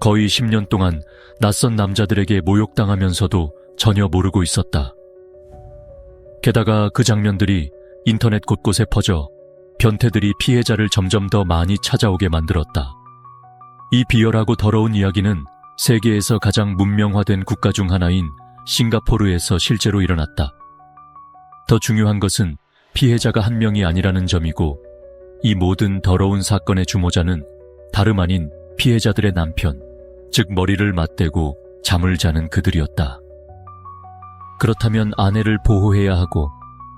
거의 10년 동안 낯선 남자들에게 모욕당하면서도 전혀 모르고 있었다. 게다가 그 장면들이 인터넷 곳곳에 퍼져 변태들이 피해자를 점점 더 많이 찾아오게 만들었다. 이 비열하고 더러운 이야기는 세계에서 가장 문명화된 국가 중 하나인 싱가포르에서 실제로 일어났다. 더 중요한 것은 피해자가 한 명이 아니라는 점이고, 이 모든 더러운 사건의 주모자는 다름 아닌 피해자들의 남편, 즉 머리를 맞대고 잠을 자는 그들이었다. 그렇다면 아내를 보호해야 하고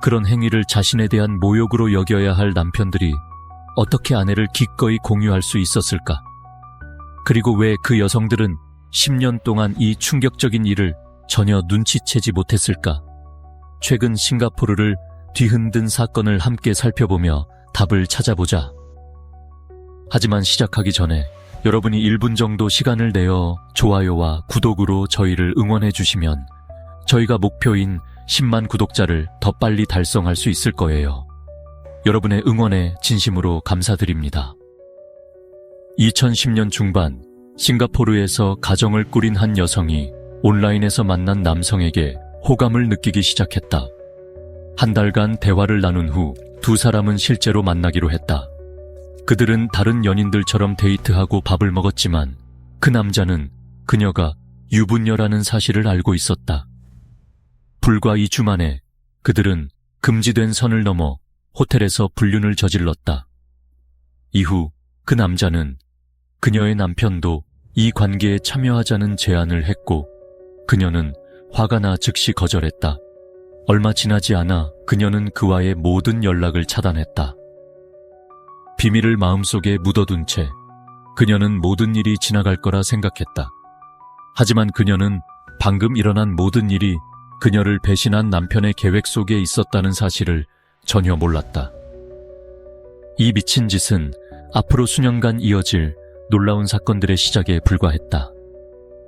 그런 행위를 자신에 대한 모욕으로 여겨야 할 남편들이 어떻게 아내를 기꺼이 공유할 수 있었을까? 그리고 왜 그 여성들은 10년 동안 이 충격적인 일을 전혀 눈치채지 못했을까? 최근 싱가포르를 뒤흔든 사건을 함께 살펴보며 답을 찾아보자. 하지만 시작하기 전에 여러분이 1분 정도 시간을 내어 좋아요와 구독으로 저희를 응원해 주시면 저희가 목표인 10만 구독자를 더 빨리 달성할 수 있을 거예요. 여러분의 응원에 진심으로 감사드립니다. 2010년 중반 싱가포르에서 가정을 꾸린 한 여성이 온라인에서 만난 남성에게 호감을 느끼기 시작했다. 한 달간 대화를 나눈 후 두 사람은 실제로 만나기로 했다. 그들은 다른 연인들처럼 데이트하고 밥을 먹었지만 그 남자는 그녀가 유부녀라는 사실을 알고 있었다. 불과 2주 만에 그들은 금지된 선을 넘어 호텔에서 불륜을 저질렀다. 이후 그 남자는 그녀의 남편도 이 관계에 참여하자는 제안을 했고, 그녀는 화가 나 즉시 거절했다. 얼마 지나지 않아 그녀는 그와의 모든 연락을 차단했다. 비밀을 마음속에 묻어둔 채 그녀는 모든 일이 지나갈 거라 생각했다. 하지만 그녀는 방금 일어난 모든 일이 그녀를 배신한 남편의 계획 속에 있었다는 사실을 전혀 몰랐다. 이 미친 짓은 앞으로 수년간 이어질 놀라운 사건들의 시작에 불과했다.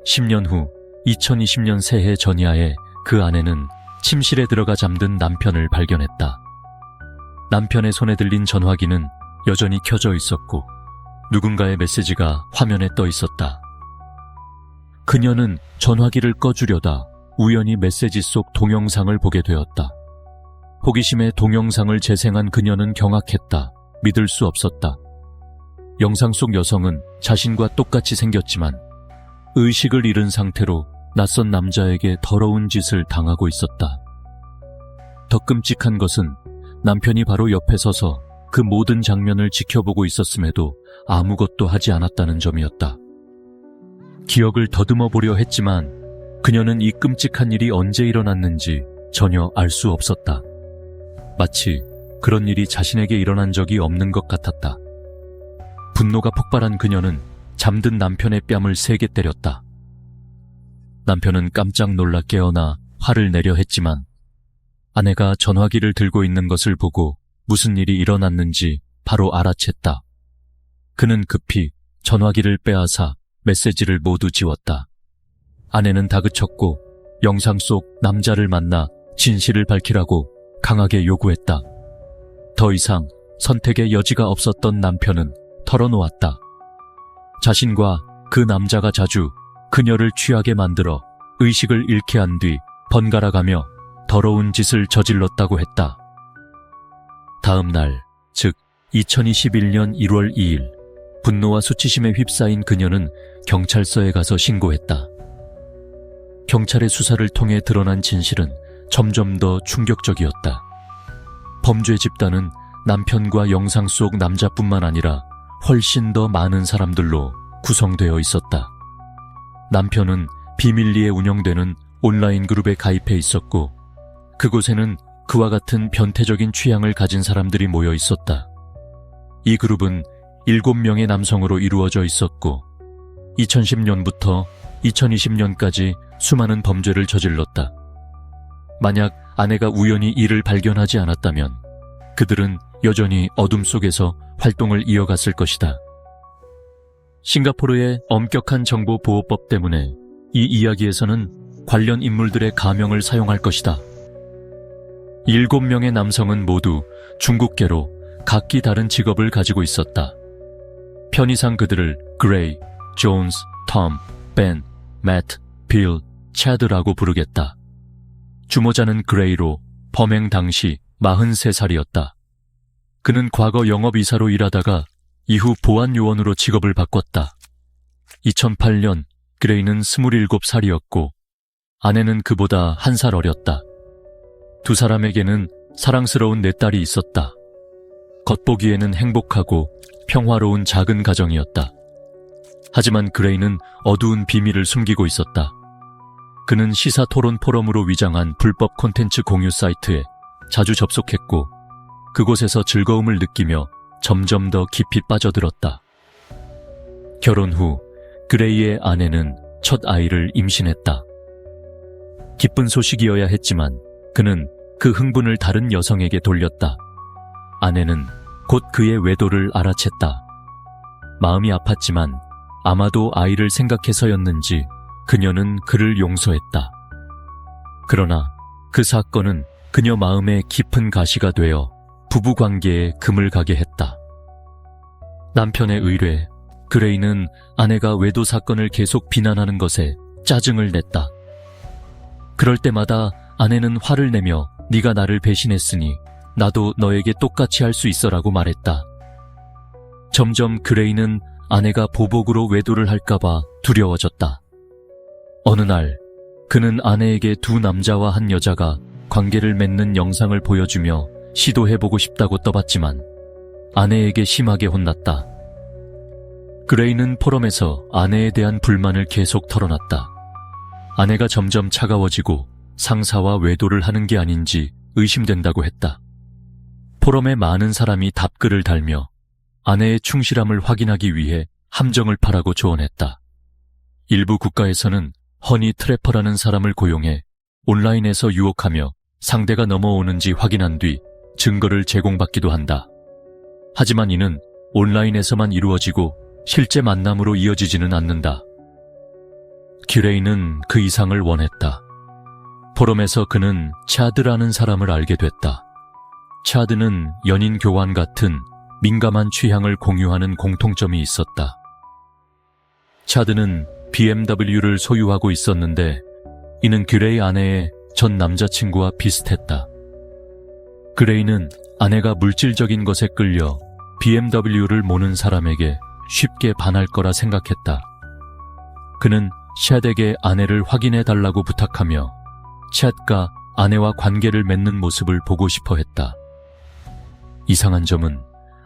10년 후 2020년 새해 전야에 그 아내는 침실에 들어가 잠든 남편을 발견했다. 남편의 손에 들린 전화기는 여전히 켜져 있었고 누군가의 메시지가 화면에 떠 있었다. 그녀는 전화기를 꺼주려다 우연히 메시지 속 동영상을 보게 되었다. 호기심에 동영상을 재생한 그녀는 경악했다. 믿을 수 없었다. 영상 속 여성은 자신과 똑같이 생겼지만 의식을 잃은 상태로 낯선 남자에게 더러운 짓을 당하고 있었다. 더 끔찍한 것은 남편이 바로 옆에 서서 그 모든 장면을 지켜보고 있었음에도 아무것도 하지 않았다는 점이었다. 기억을 더듬어 보려 했지만 그녀는 이 끔찍한 일이 언제 일어났는지 전혀 알 수 없었다. 마치 그런 일이 자신에게 일어난 적이 없는 것 같았다. 분노가 폭발한 그녀는 잠든 남편의 뺨을 세게 때렸다. 남편은 깜짝 놀라 깨어나 화를 내려 했지만 아내가 전화기를 들고 있는 것을 보고 무슨 일이 일어났는지 바로 알아챘다. 그는 급히 전화기를 빼앗아 메시지를 모두 지웠다. 아내는 다그쳤고 영상 속 남자를 만나 진실을 밝히라고 강하게 요구했다. 더 이상 선택의 여지가 없었던 남편은 털어놓았다. 자신과 그 남자가 자주 그녀를 취하게 만들어 의식을 잃게 한 뒤 번갈아가며 더러운 짓을 저질렀다고 했다. 다음 날, 즉 2021년 1월 2일, 분노와 수치심에 휩싸인 그녀는 경찰서에 가서 신고했다. 경찰의 수사를 통해 드러난 진실은 점점 더 충격적이었다. 범죄 집단은 남편과 영상 속 남자뿐만 아니라 훨씬 더 많은 사람들로 구성되어 있었다. 남편은 비밀리에 운영되는 온라인 그룹에 가입해 있었고 그곳에는 그와 같은 변태적인 취향을 가진 사람들이 모여 있었다. 이 그룹은 7명의 남성으로 이루어져 있었고 2010년부터 2020년까지 수많은 범죄를 저질렀다. 만약 아내가 우연히 이를 발견하지 않았다면 그들은 여전히 어둠 속에서 활동을 이어갔을 것이다. 싱가포르의 엄격한 정보보호법 때문에 이 이야기에서는 관련 인물들의 가명을 사용할 것이다. 7명의 남성은 모두 중국계로 각기 다른 직업을 가지고 있었다. 편의상 그들을 그레이, 존스, 톰, 벤, 매트, 빌, 채드라고 부르겠다. 주모자는 그레이로 범행 당시 43살이었다. 그는 과거 영업이사로 일하다가 이후 보안요원으로 직업을 바꿨다. 2008년 그레이는 27살이었고 아내는 그보다 1살 어렸다. 두 사람에게는 사랑스러운 4딸이 있었다. 겉보기에는 행복하고 평화로운 작은 가정이었다. 하지만 그레이는 어두운 비밀을 숨기고 있었다. 그는 시사 토론 포럼으로 위장한 불법 콘텐츠 공유 사이트에 자주 접속했고 그곳에서 즐거움을 느끼며 점점 더 깊이 빠져들었다. 결혼 후 그레이의 아내는 첫 아이를 임신했다. 기쁜 소식이어야 했지만 그는 그 흥분을 다른 여성에게 돌렸다. 아내는 곧 그의 외도를 알아챘다. 마음이 아팠지만 아마도 아이를 생각해서였는지 그녀는 그를 용서했다. 그러나 그 사건은 그녀 마음에 깊은 가시가 되어 부부관계에 금을 가게 했다. 남편의 의뢰, 그레이는 아내가 외도 사건을 계속 비난하는 것에 짜증을 냈다. 그럴 때마다 아내는 화를 내며 네가 나를 배신했으니 나도 너에게 똑같이 할 수 있어라고 말했다. 점점 그레이는 아내가 보복으로 외도를 할까봐 두려워졌다. 어느 날 그는 아내에게 두 남자와 한 여자가 관계를 맺는 영상을 보여주며 시도해보고 싶다고 떠봤지만 아내에게 심하게 혼났다. 그레이는 포럼에서 아내에 대한 불만을 계속 털어놨다. 아내가 점점 차가워지고 상사와 외도를 하는 게 아닌지 의심된다고 했다. 포럼에 많은 사람이 답글을 달며 아내의 충실함을 확인하기 위해 함정을 파라고 조언했다. 일부 국가에서는 허니 트래퍼라는 사람을 고용해 온라인에서 유혹하며 상대가 넘어오는지 확인한 뒤 증거를 제공받기도 한다. 하지만 이는 온라인에서만 이루어지고 실제 만남으로 이어지지는 않는다. 그레이는 그 이상을 원했다. 포럼에서 그는 차드라는 사람을 알게 됐다. 차드는 연인 교환 같은 민감한 취향을 공유하는 공통점이 있었다. 차드는 BMW를 소유하고 있었는데 이는 그레이 아내의 전 남자친구와 비슷했다. 그레이는 아내가 물질적인 것에 끌려 BMW를 모는 사람에게 쉽게 반할 거라 생각했다. 그는 샷에게 아내를 확인해달라고 부탁하며 샷과 아내와 관계를 맺는 모습을 보고 싶어 했다. 이상한 점은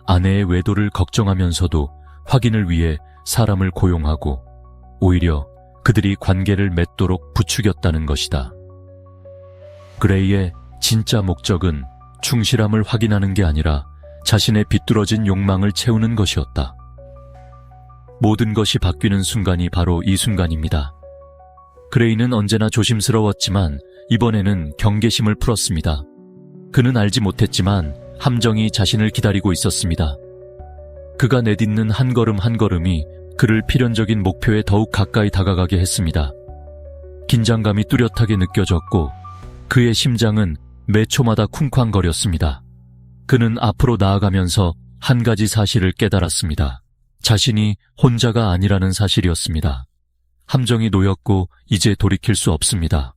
아내의 외도를 걱정하면서도 확인을 위해 사람을 고용하고 오히려 그들이 관계를 맺도록 부추겼다는 것이다. 그레이의 진짜 목적은 충실함을 확인하는 게 아니라 자신의 비뚤어진 욕망을 채우는 것이었다. 모든 것이 바뀌는 순간이 바로 이 순간입니다. 그레이는 언제나 조심스러웠지만 이번에는 경계심을 풀었습니다. 그는 알지 못했지만 함정이 자신을 기다리고 있었습니다. 그가 내딛는 한 걸음 한 걸음이 그를 필연적인 목표에 더욱 가까이 다가가게 했습니다. 긴장감이 뚜렷하게 느껴졌고 그의 심장은 매 초마다 쿵쾅거렸습니다. 그는 앞으로 나아가면서 한 가지 사실을 깨달았습니다. 자신이 혼자가 아니라는 사실이었습니다. 함정이 놓였고 이제 돌이킬 수 없습니다.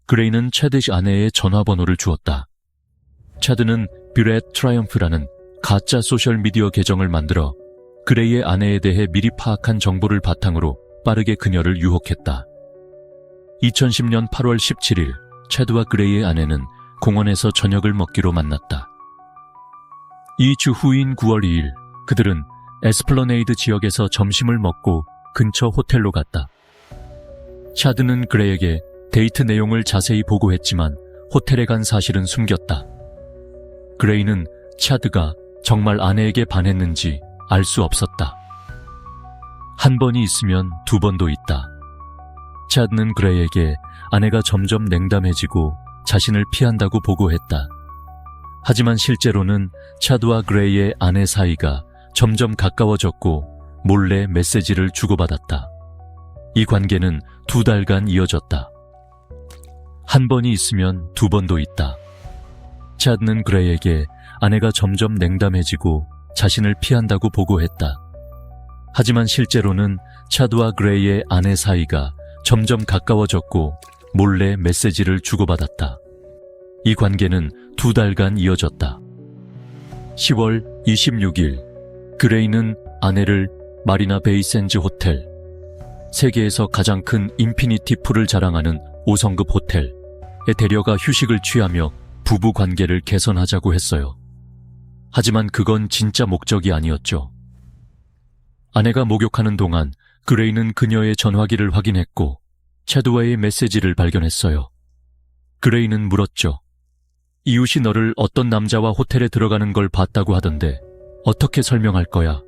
그레이는 차드 아내의 전화번호를 주었다. 차드는 뷰렛 트라이엄프라는 가짜 소셜미디어 계정을 만들어 그레이의 아내에 대해 미리 파악한 정보를 바탕으로 빠르게 그녀를 유혹했다. 2010년 8월 17일 차드와 그레이의 아내는 공원에서 저녁을 먹기로 만났다. 2주 후인 9월 2일 그들은 에스플러네이드 지역에서 점심을 먹고 근처 호텔로 갔다. 차드는 그레이에게 데이트 내용을 자세히 보고했지만 호텔에 간 사실은 숨겼다. 그레이는 차드가 정말 아내에게 반했는지 알 수 없었다. 한 번이 있으면 두 번도 있다. 차드는 그레이에게 아내가 점점 냉담해지고 자신을 피한다고 보고했다. 하지만 실제로는 차드와 그레이의 아내 사이가 점점 가까워졌고 몰래 메시지를 주고받았다. 이 관계는 2달간 이어졌다. 한 번이 있으면 두 번도 있다. 차드는 그레이에게 아내가 점점 냉담해지고 자신을 피한다고 보고했다. 하지만 실제로는 차드와 그레이의 아내 사이가 점점 가까워졌고 몰래 메시지를 주고받았다. 이 관계는 2달간 이어졌다. 10월 26일, 그레이는 아내를 마리나 베이 샌즈 호텔, 세계에서 가장 큰 인피니티 풀을 자랑하는 5성급 호텔에 데려가 휴식을 취하며 부부 관계를 개선하자고 했어요. 하지만 그건 진짜 목적이 아니었죠. 아내가 목욕하는 동안 그레이는 그녀의 전화기를 확인했고 차드와의 메시지를 발견했어요. 그레이는 물었죠. 이웃이 너를 어떤 남자와 호텔에 들어가는 걸 봤다고 하던데 어떻게 설명할 거야?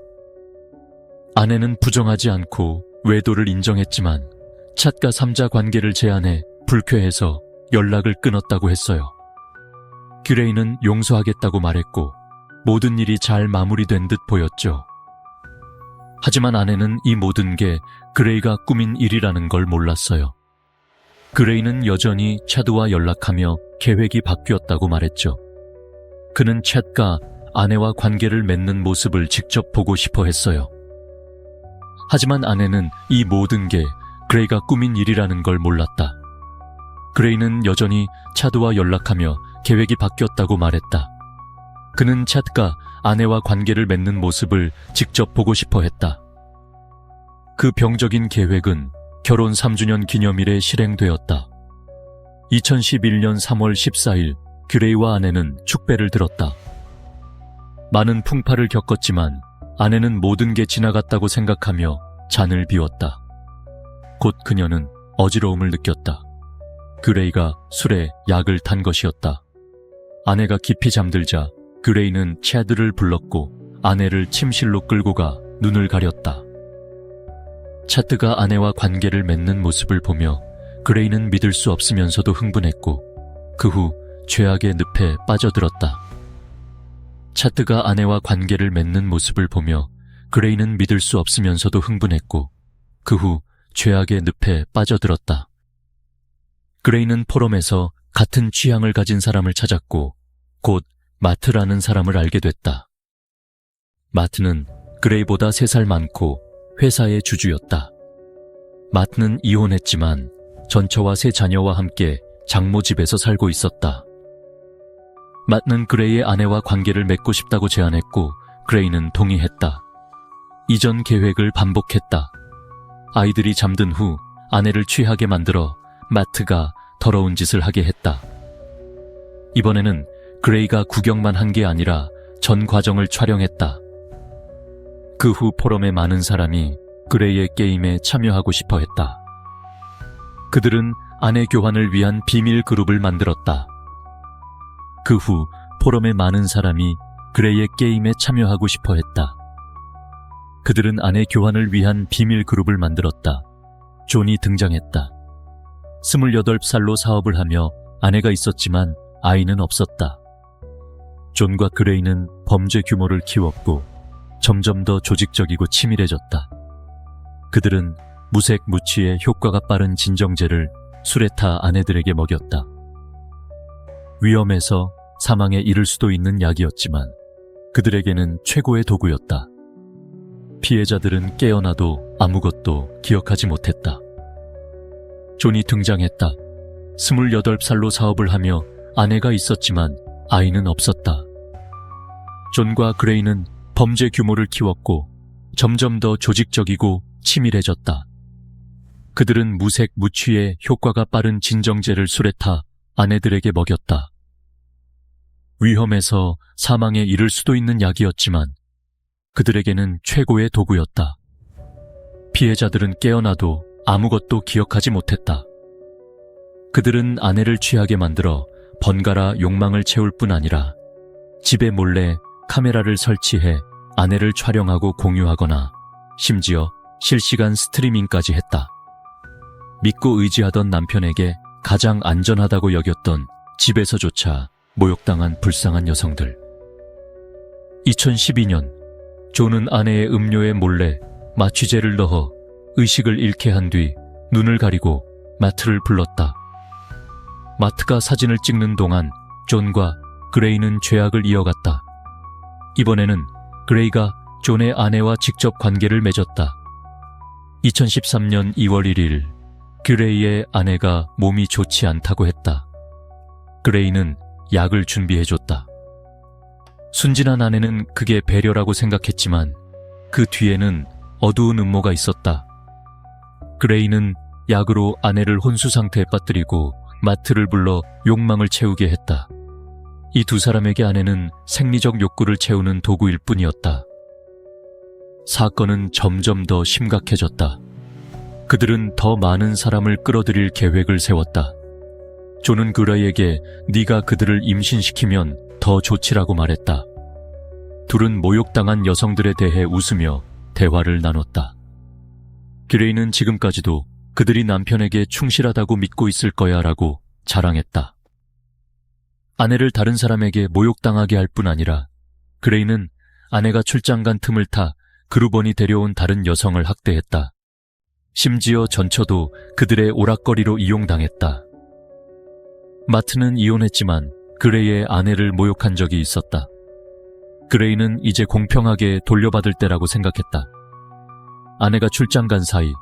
아내는 부정하지 않고 외도를 인정했지만 찻과 3자 관계를 제안해 불쾌해서 연락을 끊었다고 했어요. 그레이는 용서하겠다고 말했고 모든 일이 잘 마무리된 듯 보였죠. 하지만 아내는 이 모든 게 그레이가 꾸민 일이라는 걸 몰랐어요. 그레이는 여전히 차드와 연락하며 계획이 바뀌었다고 말했죠. 그는 챗과 아내와 관계를 맺는 모습을 직접 보고 싶어 했어요. 하지만 아내는 이 모든 게 그레이가 꾸민 일이라는 걸 몰랐다. 그레이는 여전히 차드와 연락하며 계획이 바뀌었다고 말했다. 그는 챗과 아내와 관계를 맺는 모습을 직접 보고 싶어 했다. 그 병적인 계획은 결혼 3주년 기념일에 실행되었다. 2011년 3월 14일 그레이와 아내는 축배를 들었다. 많은 풍파를 겪었지만 아내는 모든 게 지나갔다고 생각하며 잔을 비웠다. 곧 그녀는 어지러움을 느꼈다. 그레이가 술에 약을 탄 것이었다. 아내가 깊이 잠들자 그레이는 차드를 불렀고 아내를 침실로 끌고 가 눈을 가렸다. 차드가 아내와 관계를 맺는 모습을 보며 그레이는 믿을 수 없으면서도 흥분했고 그 후 죄악의 늪에 빠져들었다. 차드가 아내와 관계를 맺는 모습을 보며 그레이는 믿을 수 없으면서도 흥분했고 그 후 죄악의 늪에 빠져들었다. 그레이는 포럼에서 같은 취향을 가진 사람을 찾았고 곧 마트라는 사람을 알게 됐다. 마트는 그레이보다 3살 많고 회사의 주주였다. 마트는 이혼했지만 전처와 3 자녀와 함께 장모 집에서 살고 있었다. 마트는 그레이의 아내와 관계를 맺고 싶다고 제안했고 그레이는 동의했다. 이전 계획을 반복했다. 아이들이 잠든 후 아내를 취하게 만들어 마트가 더러운 짓을 하게 했다. 이번에는 그레이가 구경만 한 게 아니라 전 과정을 촬영했다. 그 후 포럼에 많은 사람이 그레이의 게임에 참여하고 싶어 했다. 그들은 아내 교환을 위한 비밀 그룹을 만들었다. 그 후 포럼에 많은 사람이 그레이의 게임에 참여하고 싶어 했다. 그들은 아내 교환을 위한 비밀 그룹을 만들었다. 존이 등장했다. 28살로 사업을 하며 아내가 있었지만 아이는 없었다. 존과 그레이는 범죄 규모를 키웠고 점점 더 조직적이고 치밀해졌다. 그들은 무색 무취의 효과가 빠른 진정제를 술에 타 아내들에게 먹였다. 위험해서 사망에 이를 수도 있는 약이었지만 그들에게는 최고의 도구였다. 피해자들은 깨어나도 아무것도 기억하지 못했다. 존이 등장했다. 28살로 사업을 하며 아내가 있었지만 아이는 없었다. 존과 그레이는 범죄 규모를 키웠고 점점 더 조직적이고 치밀해졌다. 그들은 무색 무취의 효과가 빠른 진정제를 술에 타 아내들에게 먹였다. 위험해서 사망에 이를 수도 있는 약이었지만 그들에게는 최고의 도구였다. 피해자들은 깨어나도 아무것도 기억하지 못했다. 그들은 아내를 취하게 만들어 번갈아 욕망을 채울 뿐 아니라 집에 몰래 카메라를 설치해 아내를 촬영하고 공유하거나 심지어 실시간 스트리밍까지 했다. 믿고 의지하던 남편에게 가장 안전하다고 여겼던 집에서조차 모욕당한 불쌍한 여성들. 2012년 존은 아내의 음료에 몰래 마취제를 넣어 의식을 잃게 한 뒤 눈을 가리고 마트를 불렀다. 마트가 사진을 찍는 동안 존과 그레이는 죄악을 이어갔다. 이번에는 그레이가 존의 아내와 직접 관계를 맺었다. 2013년 2월 1일 그레이의 아내가 몸이 좋지 않다고 했다. 그레이는 약을 준비해줬다. 순진한 아내는 그게 배려라고 생각했지만 그 뒤에는 어두운 음모가 있었다. 그레이는 약으로 아내를 혼수 상태에 빠뜨리고 마트를 불러 욕망을 채우게 했다. 이 두 사람에게 아내는 생리적 욕구를 채우는 도구일 뿐이었다. 사건은 점점 더 심각해졌다. 그들은 더 많은 사람을 끌어들일 계획을 세웠다. 존은 그레이에게 네가 그들을 임신시키면 더 좋지라고 말했다. 둘은 모욕당한 여성들에 대해 웃으며 대화를 나눴다. 그레이는 지금까지도 그들이 남편에게 충실하다고 믿고 있을 거야 라고 자랑했다. 아내를 다른 사람에게 모욕당하게 할 뿐 아니라 그레이는 아내가 출장 간 틈을 타 그루번이 데려온 다른 여성을 학대했다. 심지어 전처도 그들의 오락거리로 이용당했다. 마트는 이혼했지만 그레이의 아내를 모욕한 적이 있었다. 그레이는 이제 공평하게 돌려받을 때라고 생각했다. 아내가 출장 간 사이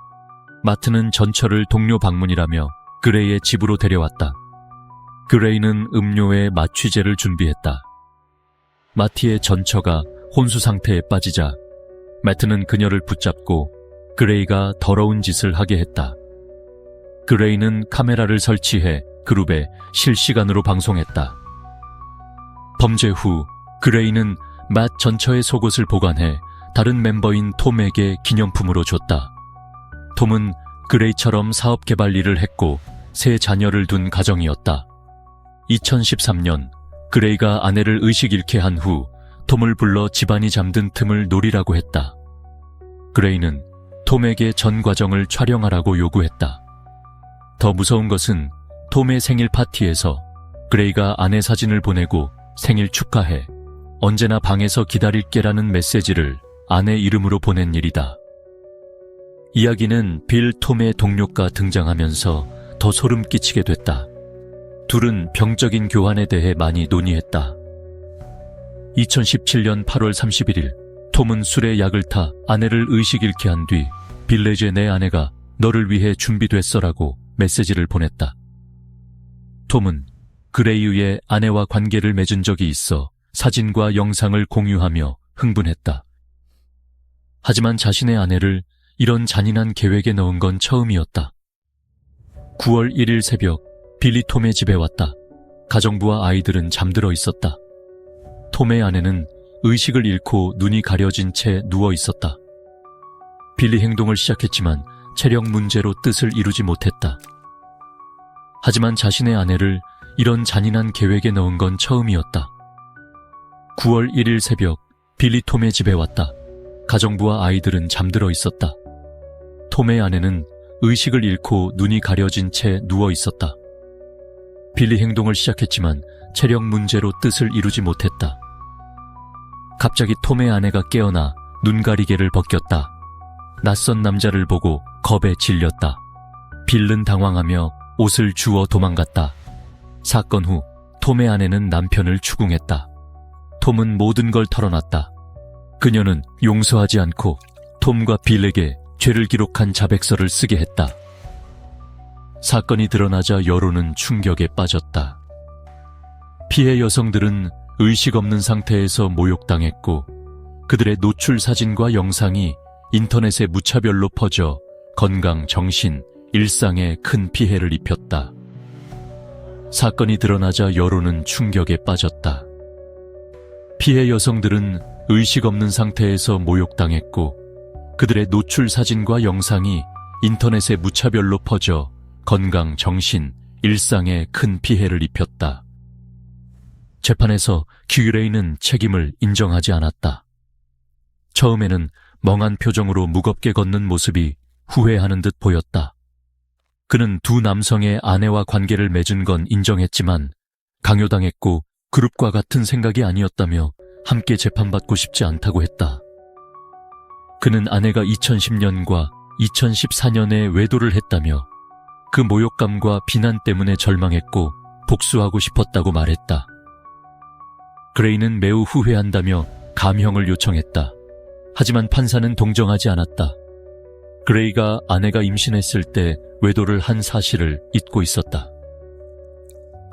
마트는 전처를 동료 방문이라며 그레이의 집으로 데려왔다. 그레이는 음료에 마취제를 준비했다. 마티의 전처가 혼수 상태에 빠지자 마트는 그녀를 붙잡고 그레이가 더러운 짓을 하게 했다. 그레이는 카메라를 설치해 그룹에 실시간으로 방송했다. 범죄 후 그레이는 맷 전처의 속옷을 보관해 다른 멤버인 톰에게 기념품으로 줬다. 톰은 그레이처럼 사업 개발 일을 했고 세 자녀를 둔 가정이었다. 2013년 그레이가 아내를 의식 잃게 한 후 톰을 불러 집안이 잠든 틈을 노리라고 했다. 그레이는 톰에게 전 과정을 촬영하라고 요구했다. 더 무서운 것은 톰의 생일 파티에서 그레이가 아내 사진을 보내고 생일 축하해. 언제나 방에서 기다릴게라는 메시지를 아내 이름으로 보낸 일이다. 이야기는 빌 톰의 동료가 등장하면서 더 소름 끼치게 됐다. 둘은 병적인 교환에 대해 많이 논의했다. 2017년 8월 31일 톰은 술에 약을 타 아내를 의식 잃게 한 뒤 빌레즈의 내 아내가 너를 위해 준비됐어라고 메시지를 보냈다. 톰은 그레이의 아내와 관계를 맺은 적이 있어 사진과 영상을 공유하며 흥분했다. 하지만 자신의 아내를 이런 잔인한 계획에 넣은 건 처음이었다. 9월 1일 새벽 빌리 톰의 집에 왔다. 가정부와 아이들은 잠들어 있었다. 톰의 아내는 의식을 잃고 눈이 가려진 채 누워 있었다. 빌리 행동을 시작했지만 체력 문제로 뜻을 이루지 못했다. 하지만 자신의 아내를 이런 잔인한 계획에 넣은 건 처음이었다. 9월 1일 새벽 빌리 톰의 집에 왔다. 가정부와 아이들은 잠들어 있었다. 톰의 아내는 의식을 잃고 눈이 가려진 채 누워 있었다. 빌리 행동을 시작했지만 체력 문제로 뜻을 이루지 못했다. 갑자기 톰의 아내가 깨어나 눈가리개를 벗겼다. 낯선 남자를 보고 겁에 질렸다. 빌는 당황하며 옷을 주워 도망갔다. 사건 후 톰의 아내는 남편을 추궁했다. 톰은 모든 걸 털어놨다. 그녀는 용서하지 않고 톰과 빌에게 죄를 기록한 자백서를 쓰게 했다. 사건이 드러나자 여론은 충격에 빠졌다. 피해 여성들은 의식 없는 상태에서 모욕당했고 그들의 노출 사진과 영상이 인터넷에 무차별로 퍼져 건강, 정신, 일상에 큰 피해를 입혔다. 사건이 드러나자 여론은 충격에 빠졌다. 피해 여성들은 의식 없는 상태에서 모욕당했고 그들의 노출 사진과 영상이 인터넷에 무차별로 퍼져 건강, 정신, 일상에 큰 피해를 입혔다. 재판에서 그레이는 책임을 인정하지 않았다. 처음에는 멍한 표정으로 무겁게 걷는 모습이 후회하는 듯 보였다. 그는 두 남성의 아내와 관계를 맺은 건 인정했지만 강요당했고 그룹과 같은 생각이 아니었다며 함께 재판받고 싶지 않다고 했다. 그는 아내가 2010년과 2014년에 외도를 했다며 그 모욕감과 비난 때문에 절망했고 복수하고 싶었다고 말했다. 그레이는 매우 후회한다며 감형을 요청했다. 하지만 판사는 동정하지 않았다. 그레이가 아내가 임신했을 때 외도를 한 사실을 잊고 있었다.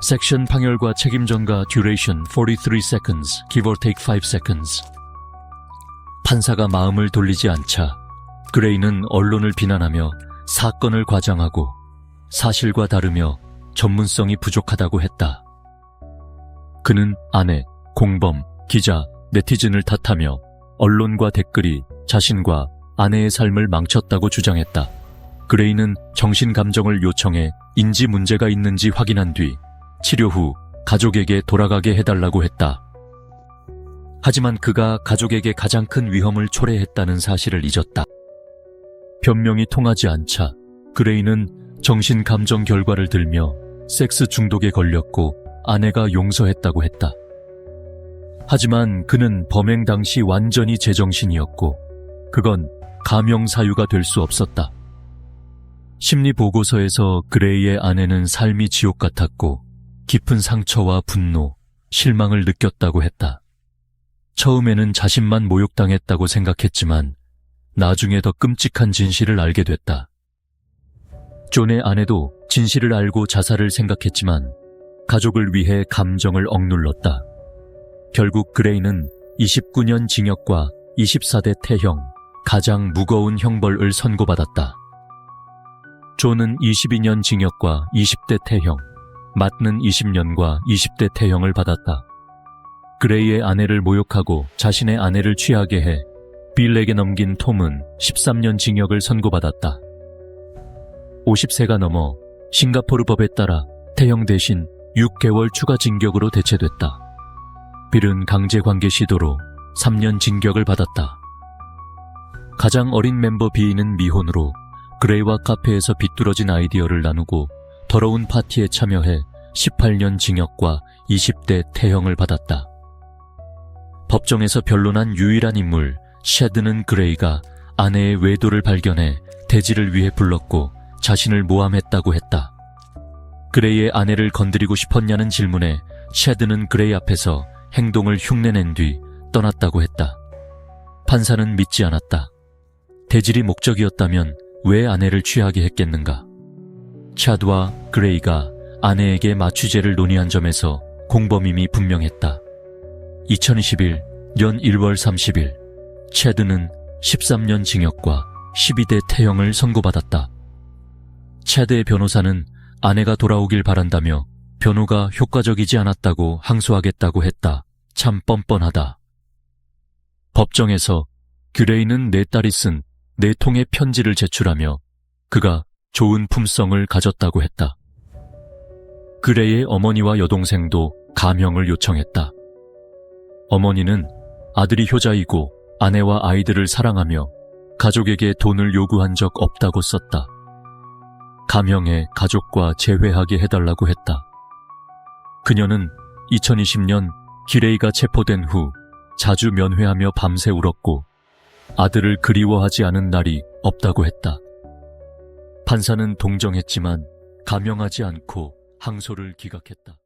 섹션 판결과 책임전가 duration 43 seconds, give or take 5 seconds. 판사가 마음을 돌리지 않자 그레이는 언론을 비난하며 사건을 과장하고 사실과 다르며 전문성이 부족하다고 했다. 그는 아내, 공범, 기자, 네티즌을 탓하며 언론과 댓글이 자신과 아내의 삶을 망쳤다고 주장했다. 그레이는 정신감정을 요청해 인지 문제가 있는지 확인한 뒤 치료 후 가족에게 돌아가게 해달라고 했다. 하지만 그가 가족에게 가장 큰 위험을 초래했다는 사실을 잊었다. 변명이 통하지 않자 그레이는 정신감정 결과를 들며 섹스 중독에 걸렸고 아내가 용서했다고 했다. 하지만 그는 범행 당시 완전히 제정신이었고 그건 감형 사유가 될 수 없었다. 심리보고서에서 그레이의 아내는 삶이 지옥 같았고 깊은 상처와 분노, 실망을 느꼈다고 했다. 처음에는 자신만 모욕당했다고 생각했지만 나중에 더 끔찍한 진실을 알게 됐다. 존의 아내도 진실을 알고 자살을 생각했지만 가족을 위해 감정을 억눌렀다. 결국 그레이는 29년 징역과 24대 태형, 가장 무거운 형벌을 선고받았다. 존은 22년 징역과 20대 태형, 마트는 20년과 20대 태형을 받았다. 그레이의 아내를 모욕하고 자신의 아내를 취하게 해 빌에게 넘긴 톰은 13년 징역을 선고받았다. 50세가 넘어 싱가포르 법에 따라 태형 대신 6개월 추가 징역으로 대체됐다. 빌은 강제관계 시도로 3년 징역을 받았다. 가장 어린 멤버 비는 미혼으로 그레이와 카페에서 비뚤어진 아이디어를 나누고 더러운 파티에 참여해 18년 징역과 20대 태형을 받았다. 법정에서 변론한 유일한 인물 셰드는 그레이가 아내의 외도를 발견해 대지를 위해 불렀고 자신을 모함했다고 했다. 그레이의 아내를 건드리고 싶었냐는 질문에 셰드는 그레이 앞에서 행동을 흉내낸 뒤 떠났다고 했다. 판사는 믿지 않았다. 대질이 목적이었다면 왜 아내를 취하게 했겠는가? 샤드와 그레이가 아내에게 마취제를 논의한 점에서 공범임이 분명했다. 2021년 1월 30일 채드는 13년 징역과 12대 태형을 선고받았다. 채드의 변호사는 아내가 돌아오길 바란다며 변호가 효과적이지 않았다고 항소하겠다고 했다. 참 뻔뻔하다. 법정에서 그레이는 내 딸이 쓴 4통의 편지를 제출하며 그가 좋은 품성을 가졌다고 했다. 그레이의 어머니와 여동생도 감형을 요청했다. 어머니는 아들이 효자이고 아내와 아이들을 사랑하며 가족에게 돈을 요구한 적 없다고 썼다. 감형해 가족과 재회하게 해달라고 했다. 그녀는 2020년 기레이가 체포된 후 자주 면회하며 밤새 울었고 아들을 그리워하지 않은 날이 없다고 했다. 판사는 동정했지만 감형하지 않고 항소를 기각했다.